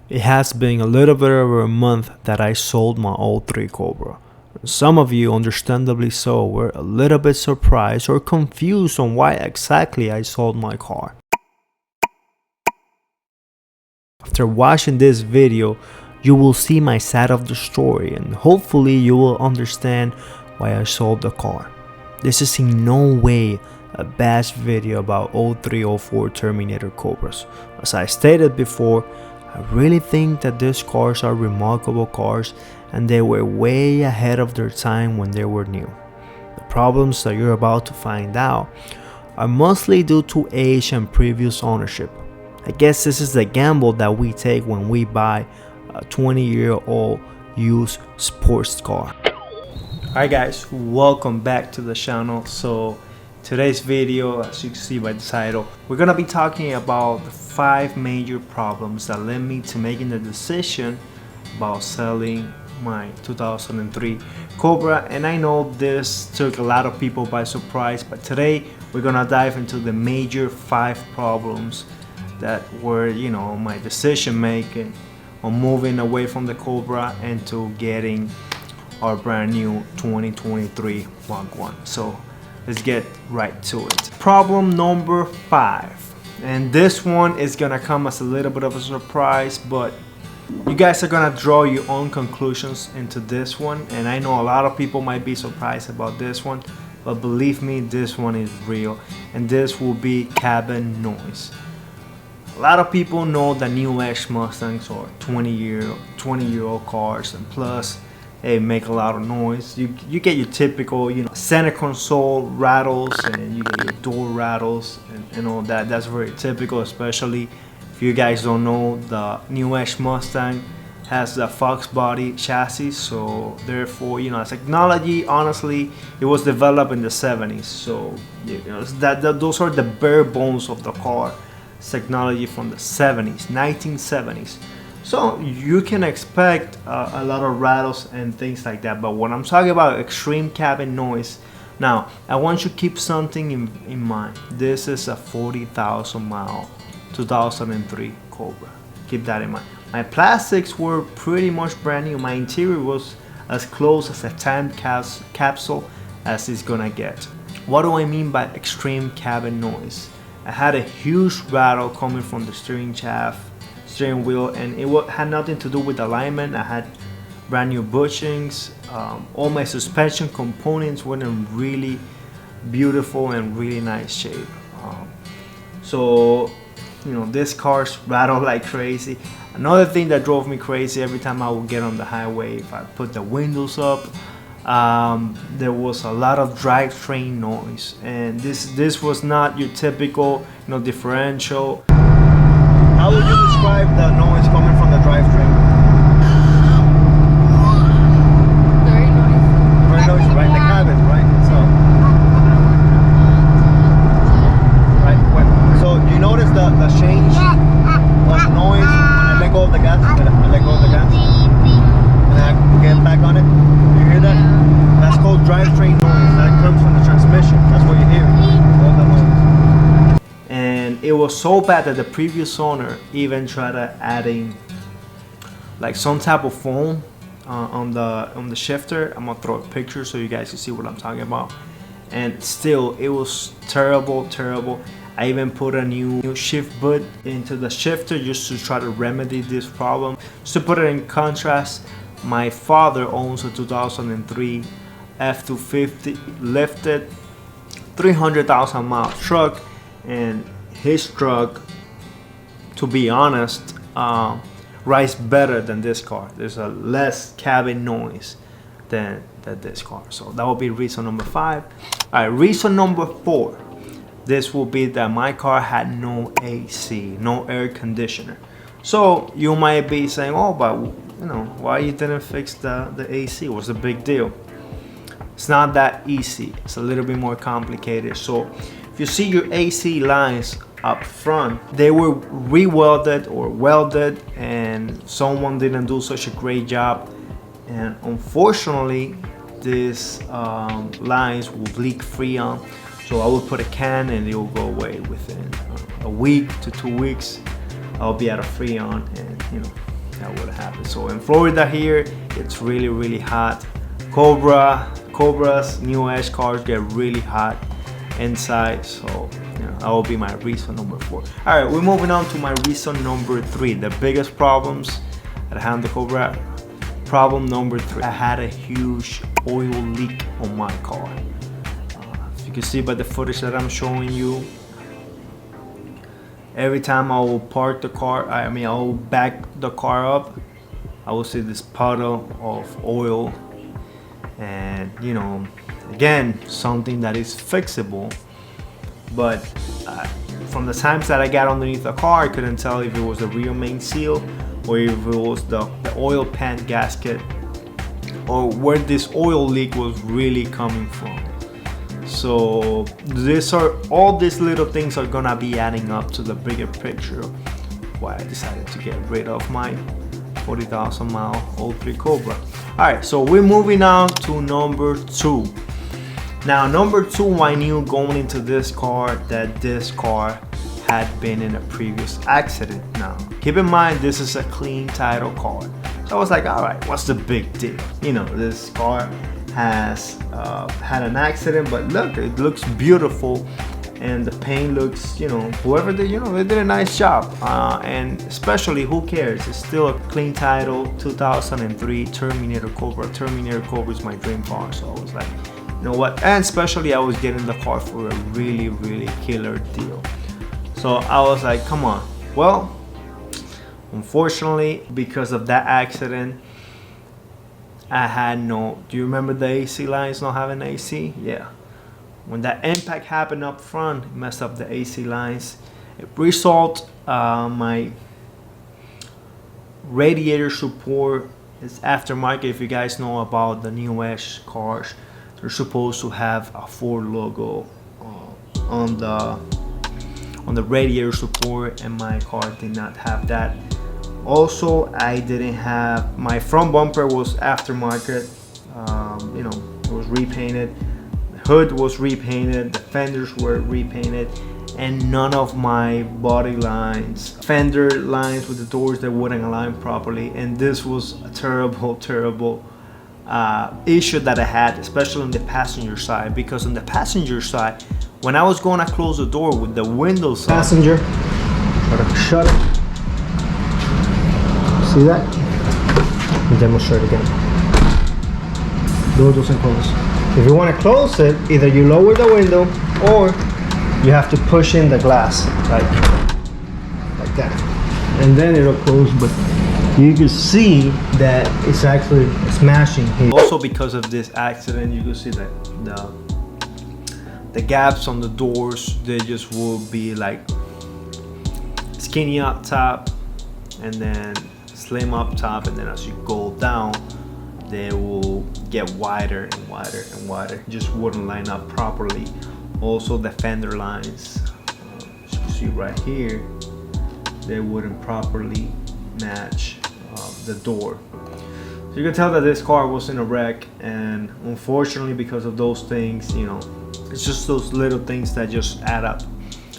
It has been a little bit over a month that I sold my '03 Cobra. Some of you, understandably so, were a little bit surprised or confused on why exactly I sold my car. After watching this video, you will see my side of the story and hopefully you will understand why I sold the car. This is in no way a bash video about '03-'04 Terminator Cobras. As I stated before, I really think that these cars are remarkable cars and they were way ahead of their time when they were new. The problems that you're about to find out are mostly due to age and previous ownership. I guess this is the gamble that we take when we buy a 20-year-old used sports car. Alright guys, welcome back to the channel. So today's video, as you can see by the title, we're gonna be talking about the 5 major problems that led me to making the decision about selling my 2003 Cobra. And I know this took a lot of people by surprise, but today we're gonna dive into the major 5 problems that were, my decision making on moving away from the Cobra and to getting our brand new 2023 Mark 1. So let's get right to it. Problem number 5, and this one is gonna come as a little bit of a surprise, but you guys are gonna draw your own conclusions into this one. And I know a lot of people might be surprised about this one, but believe me, this one is real, and this will be cabin noise. A lot of people know that new X Mustangs are 20-year-old cars, and plus they make a lot of noise. You get your typical, center console rattles, and you get your door rattles and all that. That's very typical, especially if you guys don't know, the new X Mustang has the Fox body chassis, so therefore, technology, honestly, it was developed in the 70s. So those are the bare bones of the car. Technology from the 70s, 1970s. So you can expect a lot of rattles and things like that. But when I'm talking about extreme cabin noise, now I want you to keep something in mind. This is a 40,000 mile 2003 Cobra. Keep that in mind. My plastics were pretty much brand new. My interior was as close as a time capsule as it's gonna get. What do I mean by extreme cabin noise? I had a huge rattle coming from the steering wheel, and it had nothing to do with alignment. I had brand new bushings. All my suspension components were in really beautiful and really nice shape. So this cars rattle like crazy. Another thing that drove me crazy every time I would get on the highway, if I put the windows up, there was a lot of drivetrain noise, and this was not your typical differential. How would you describe the noise coming from the drivetrain? Very noisy, right? The cabin, right? So you notice the change of noise when I let go of the gas. And I get back on it. You hear that? That's called drivetrain noise. That comes from the transmission. That's what you hear. All the noise. And it was so bad that the previous owner even tried adding like some type of foam on the shifter. I'm gonna throw a picture so you guys can see what I'm talking about. And still, it was terrible. I even put a new shift boot into the shifter just to try to remedy this problem. Just to put it in contrast, my father owns a 2003 F-250 lifted 300,000 mile truck, and his truck, to be honest, rides better than this car. There's a less cabin noise than this car. So that will be reason number 5. All right, reason number 4. This will be that my car had no AC, no air conditioner. So you might be saying, oh, but why you didn't fix the AC? What's the big deal? It's not that easy. It's a little bit more complicated. So if you see your AC lines up front, they were re-welded or welded, and someone didn't do such a great job. And unfortunately, these lines will leak Freon. So I will put a can and it will go away within a week to 2 weeks. I'll be out of Freon, and that would happen. So in Florida here, it's really hot. Cobra's new Edge cars get really hot inside, so that will be my reason number 4. All right, we're moving on to my reason number 3. The biggest problems that I had on the Cobra. Problem number 3, I had a huge oil leak on my car. If you can see by the footage that I'm showing you, every time I will park the car, I will back the car up, I will see this puddle of oil. And again, something that is fixable, but from the times that I got underneath the car, I couldn't tell if it was the rear main seal or if it was the oil pan gasket, or where this oil leak was really coming from. So all these little things are gonna be adding up to the bigger picture of why I decided to get rid of my 40,000 mile 03 Cobra. Alright, so we're moving on to number 2. Now number 2, I knew going into this car that this car had been in a previous accident. Now keep in mind, this is a clean title car, so I was like, alright, what's the big deal? This car has had an accident, but look, it looks beautiful, and the paint looks, whoever did, they did a nice job. And especially, who cares? It's still a clean title, 2003 Terminator Cobra. Terminator Cobra is my dream car, so I was like, you know what? And especially, I was getting the car for a really killer deal. So I was like, come on. Well, unfortunately, because of that accident, I had no, do you remember the AC lines not having AC? Yeah. When that impact happened up front, it messed up the AC lines. It resulted my radiator support is aftermarket. If you guys know about the new Edge cars, they're supposed to have a Ford logo on the radiator support, and my car did not have that. Also, I didn't have, my front bumper was aftermarket. It was repainted. The hood was repainted. The fenders were repainted, and none of my body lines, fender lines with the doors that wouldn't align properly. And this was a terrible issue that I had, especially on the passenger side, because on the passenger side, when I was going to close the door with the windows up, passenger, gotta shut it. See that? Let me demonstrate again. Door doesn't close. If you want to close it, either you lower the window or you have to push in the glass, like that, and then it'll close. But you can see that it's actually smashing here. Also, because of this accident, you can see that the gaps on the doors, they just will be like skinny up top and then slim up top, and then as you go down, they will get wider and wider and wider. Just wouldn't line up properly. Also, the fender lines, as you can see right here, they wouldn't properly match the door. So you can tell that this car was in a wreck, and unfortunately, because of those things, it's just those little things that just add up.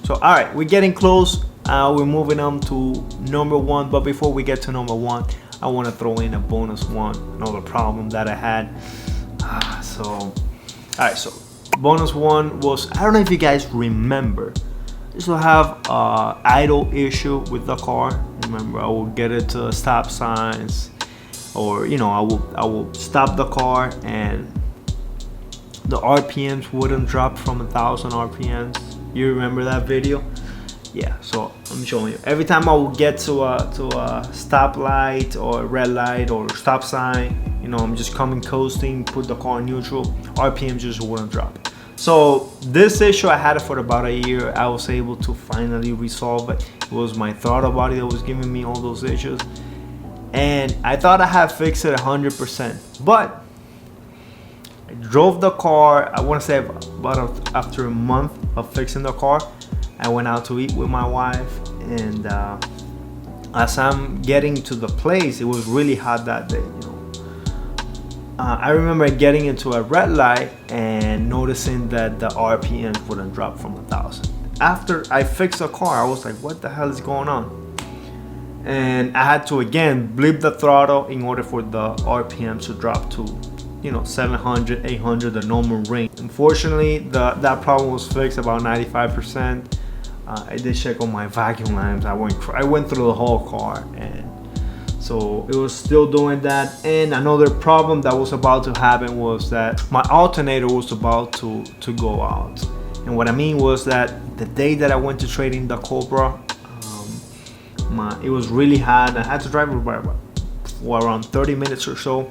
So all right, we're getting close. We're moving on to number 1, but before we get to number 1, I want to throw in a bonus one, another problem that I had. All right, so bonus 1 was, I don't know if you guys remember, I used to have idle issue with the car. Remember, I would get it to stop signs, or I will stop the car and the RPMs wouldn't drop from 1,000 RPMs. You remember that video? Yeah, so I'm showing you. Every time I would get to a stop light or a red light or stop sign, I'm just coming coasting, put the car in neutral, RPM just wouldn't drop. So this issue, I had it for about a year. I was able to finally resolve it. It was my throttle body that was giving me all those issues, and I thought I had fixed it 100%, but I drove the car, I want to say about after a month of fixing the car, I went out to eat with my wife, and as I'm getting to the place, it was really hot that day. I remember getting into a red light and noticing that the RPMs wouldn't drop from 1,000. After I fixed the car, I was like, what the hell is going on? and I had to again blip the throttle in order for the RPM to drop to 700, 800, the normal range. Unfortunately, that problem was fixed about 95%. I did check on my vacuum lamps. I went through the whole car, and so it was still doing that. And another problem that was about to happen was that my alternator was about to go out. And what I mean was that the day that I went to trade in the Cobra, it was really hot. I had to drive for around 30 minutes or so.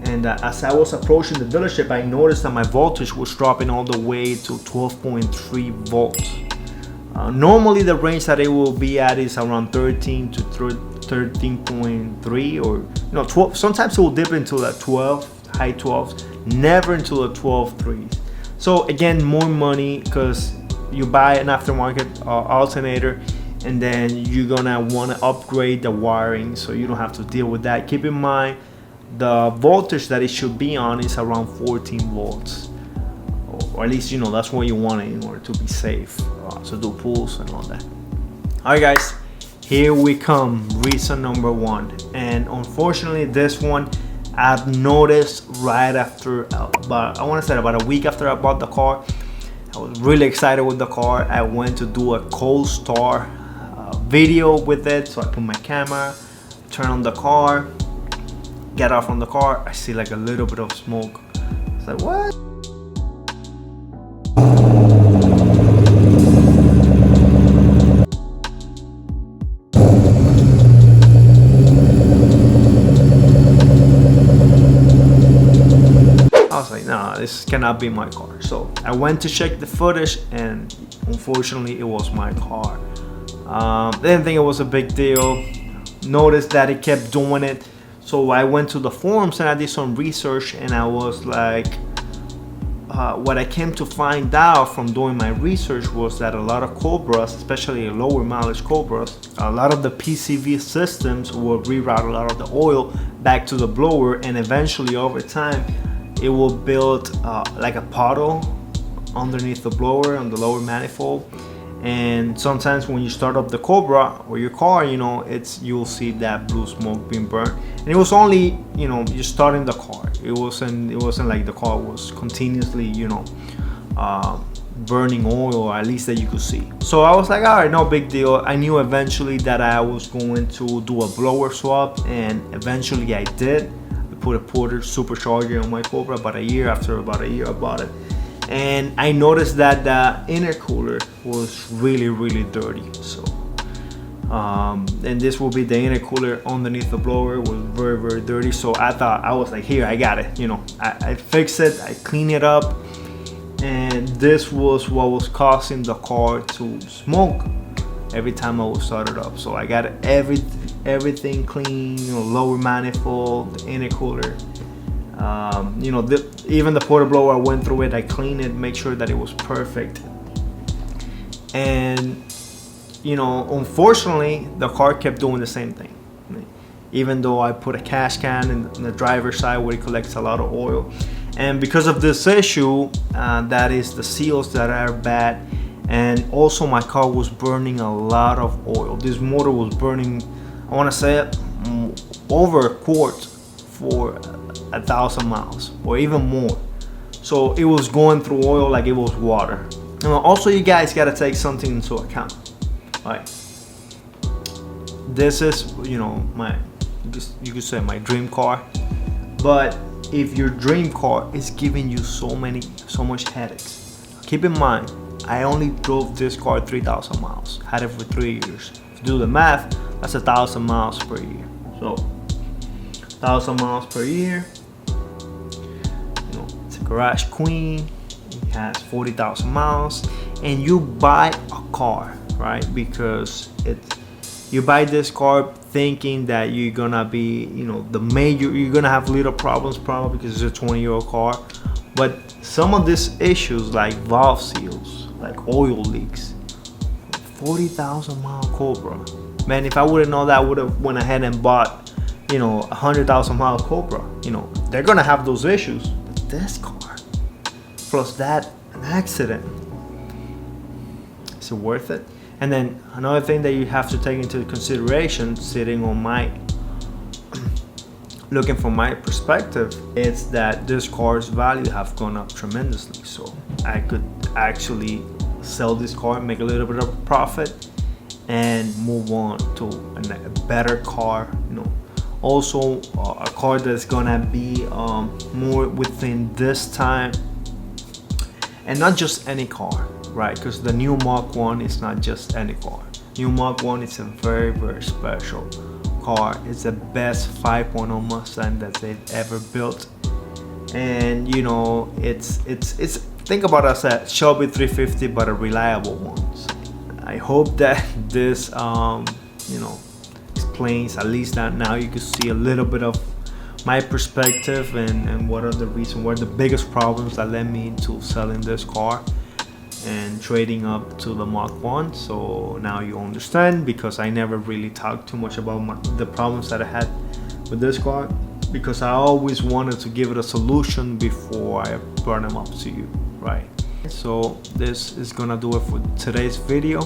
And as I was approaching the dealership, I noticed that my voltage was dropping all the way to 12.3 volts. Normally the range that it will be at is around 13 to 13.3, or 12. Sometimes it will dip into the 12, high 12s, never into the 12.3s. So again, more money, because you buy an aftermarket alternator, and then you're gonna want to upgrade the wiring, so you don't have to deal with that. Keep in mind, the voltage that it should be on is around 14 volts, or at least that's what you want it in order to be safe, to do pulls and all that. All right, guys, here we come. Reason number one, and unfortunately, this one I've noticed right after about a week after I bought the car. I was really excited with the car. I went to do a cold start video with it, so I put my camera, turn on the car, get out from the car. I see like a little bit of smoke. It's like, what? I was like, nah, this cannot be my car. So I went to check the footage, and unfortunately it was my car. Didn't think it was a big deal. Noticed that it kept doing it. So I went to the forums and I did some research, and I was like, what I came to find out from doing my research was that a lot of Cobras, especially lower mileage Cobras, a lot of the PCV systems will reroute a lot of the oil back to the blower, and eventually over time it will build like a puddle underneath the blower on the lower manifold. And sometimes when you start up the Cobra or your car, you'll see that blue smoke being burned. And it was only, you're starting the car. It wasn't like the car was continuously, burning oil, or at least that you could see. So I was like, all right, no big deal. I knew eventually that I was going to do a blower swap, and eventually I did. I put a Porter supercharger on my Cobra about a year after I bought it. And I noticed that the intercooler was really, really dirty. So, and this will be the intercooler underneath the blower, was very, very dirty. So I was like, here, I got it. I fixed it, I cleaned it up, and this was what was causing the car to smoke every time I would start it up. So I got everything clean, lower manifold, the intercooler. Even the porta blower, I went through it, I cleaned it, make sure that it was perfect. And unfortunately the car kept doing the same thing, even though I put a cash can in the driver's side where it collects a lot of oil. And because of this issue, that is the seals that are bad, and also my car was burning a lot of oil. This motor was burning, I want to say, over a quart for 1,000 miles or even more. So it was going through oil like it was water. Also, you guys got to take something into account. Right, this is my, you could say, my dream car. But if your dream car is giving you so much headaches, keep in mind, I only drove this car 3,000 miles, had it for 3 years. If you do the math, that's 1,000 miles per year. So 1,000 miles per year, it's a garage queen. It has 40,000 miles, and you buy a car, right? Because you buy this car thinking that you're gonna be, you're gonna have little problems probably because it's a 20-year-old car. But some of these issues, like valve seals, like oil leaks, 40,000 mile Cobra. Man, if I would have known that, I would have went ahead and bought, 100,000 mile Cobra. They're gonna have those issues. But this car, plus that, an accident, is it worth it? And then another thing that you have to take into consideration, sitting on my looking from my perspective, is that this car's value have gone up tremendously. So I could actually sell this car and make a little bit of profit and move on to a better car, you know. Also a car that's gonna be more within this time, and not just any car, right? Because the new Mark 1 is not just any car. New Mark 1 is a very, very special car. It's the best 5.0 Mustang that they've ever built. And you know, it's think about us as Shelby 350, but a reliable one. So I hope that this you know, explains at least that now you can see a little bit of my perspective and what are the reasons, what are the biggest problems that led me into selling this car and trading up to the Mark 1. So now you understand, because I never really talked too much about the problems that I had with this car, because I always wanted to give it a solution before I brought them up to you, right? So this is gonna do it for today's video.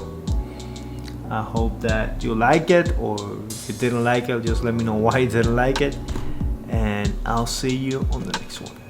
I hope that you like it, or if you didn't like it, just let me know why you didn't like it, and I'll see you on the next one.